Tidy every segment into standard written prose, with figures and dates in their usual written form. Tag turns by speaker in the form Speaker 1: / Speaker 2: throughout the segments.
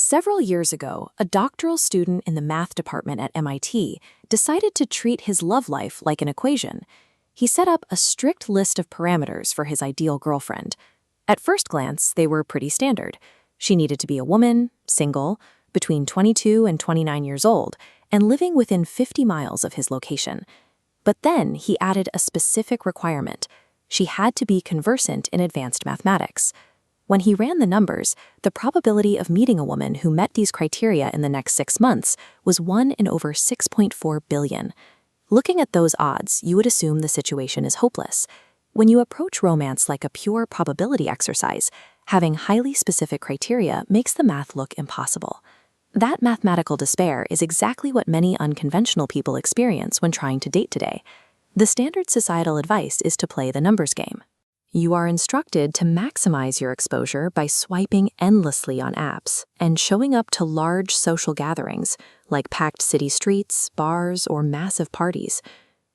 Speaker 1: Several years ago, a doctoral student in the math department at MIT decided to treat his love life like an equation. He set up a strict list of parameters for his ideal girlfriend. At first glance, they were pretty standard. She needed to be a woman, single, between 22 and 29 years old, and living within 50 miles of his location. But then he added a specific requirement. She had to be conversant in advanced mathematics. When he ran the numbers, the probability of meeting a woman who met these criteria in the next 6 months was 1 in over 6.4 billion. Looking at those odds, you would assume the situation is hopeless. When you approach romance like a pure probability exercise, having highly specific criteria makes the math look impossible. That mathematical despair is exactly what many unconventional people experience when trying to date today. The standard societal advice is to play the numbers game. You are instructed to maximize your exposure by swiping endlessly on apps and showing up to large social gatherings like packed city streets, bars, or massive parties.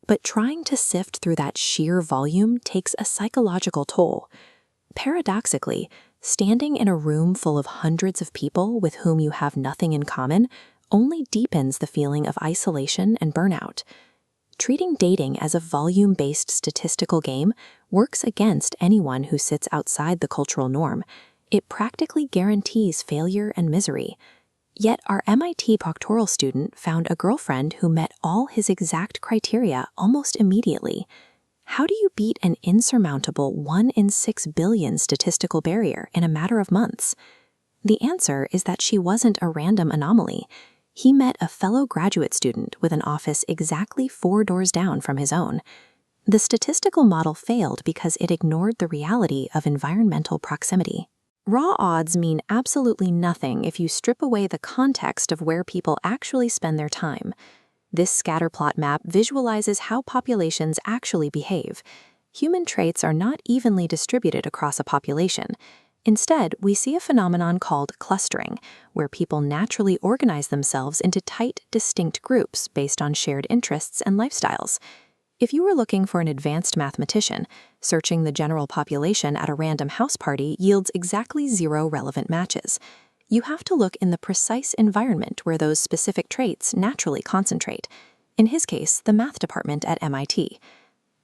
Speaker 1: But trying to sift through that sheer volume takes a psychological toll. Paradoxically, standing in a room full of hundreds of people with whom you have nothing in common only deepens the feeling of isolation and burnout. Treating dating as a volume-based statistical game works against anyone who sits outside the cultural norm. It practically guarantees failure and misery. Yet our MIT doctoral student found a girlfriend who met all his exact criteria almost immediately. How do you beat an insurmountable 1 in 6 billion statistical barrier in a matter of months? The answer is that she wasn't a random anomaly. He met a fellow graduate student with an office exactly 4 doors down from his own. The statistical model failed because it ignored the reality of environmental proximity. Raw odds mean absolutely nothing if you strip away the context of where people actually spend their time. This scatterplot map visualizes how populations actually behave. Human traits are not evenly distributed across a population. Instead, we see a phenomenon called clustering, where people naturally organize themselves into tight, distinct groups based on shared interests and lifestyles. If you were looking for an advanced mathematician, searching the general population at a random house party yields exactly 0 relevant matches. You have to look in the precise environment where those specific traits naturally concentrate. In his case, the math department at MIT.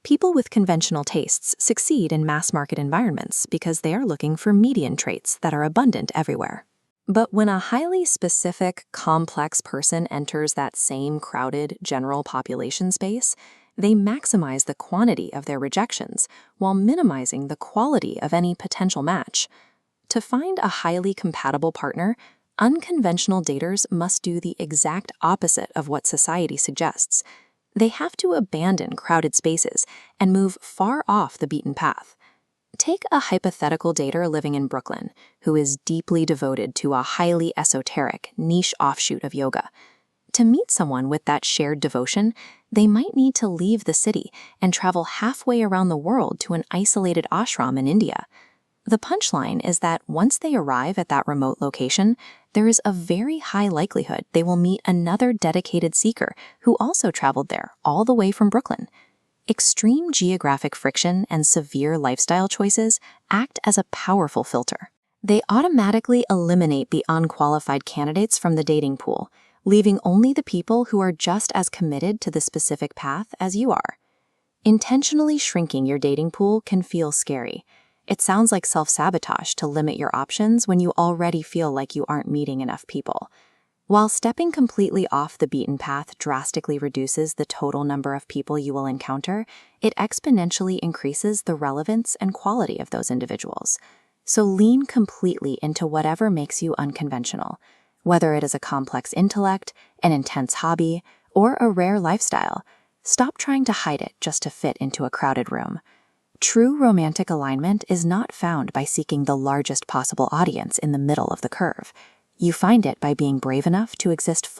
Speaker 1: People with conventional tastes succeed in mass-market environments because they are looking for median traits that are abundant everywhere. But when a highly specific, complex person enters that same crowded, general population space, they maximize the quantity of their rejections while minimizing the quality of any potential match. To find a highly compatible partner, unconventional daters must do the exact opposite of what society suggests. They have to abandon crowded spaces and move far off the beaten path. Take a hypothetical dater living in Brooklyn who is deeply devoted to a highly esoteric, niche offshoot of yoga. To meet someone with that shared devotion, they might need to leave the city and travel halfway around the world to an isolated ashram in India. The punchline is that once they arrive at that remote location, there is a very high likelihood they will meet another dedicated seeker who also traveled there all the way from Brooklyn. Extreme geographic friction and severe lifestyle choices act as a powerful filter. They automatically eliminate the unqualified candidates from the dating pool, leaving only the people who are just as committed to the specific path as you are. Intentionally shrinking your dating pool can feel scary. It sounds like self-sabotage to limit your options when you already feel like you aren't meeting enough people. While stepping completely off the beaten path drastically reduces the total number of people you will encounter, it exponentially increases the relevance and quality of those individuals. So lean completely into whatever makes you unconventional, whether it is a complex intellect, an intense hobby, or a rare lifestyle. Stop trying to hide it just to fit into a crowded room. True romantic alignment is not found by seeking the largest possible audience in the middle of the curve. You find it by being brave enough to exist fully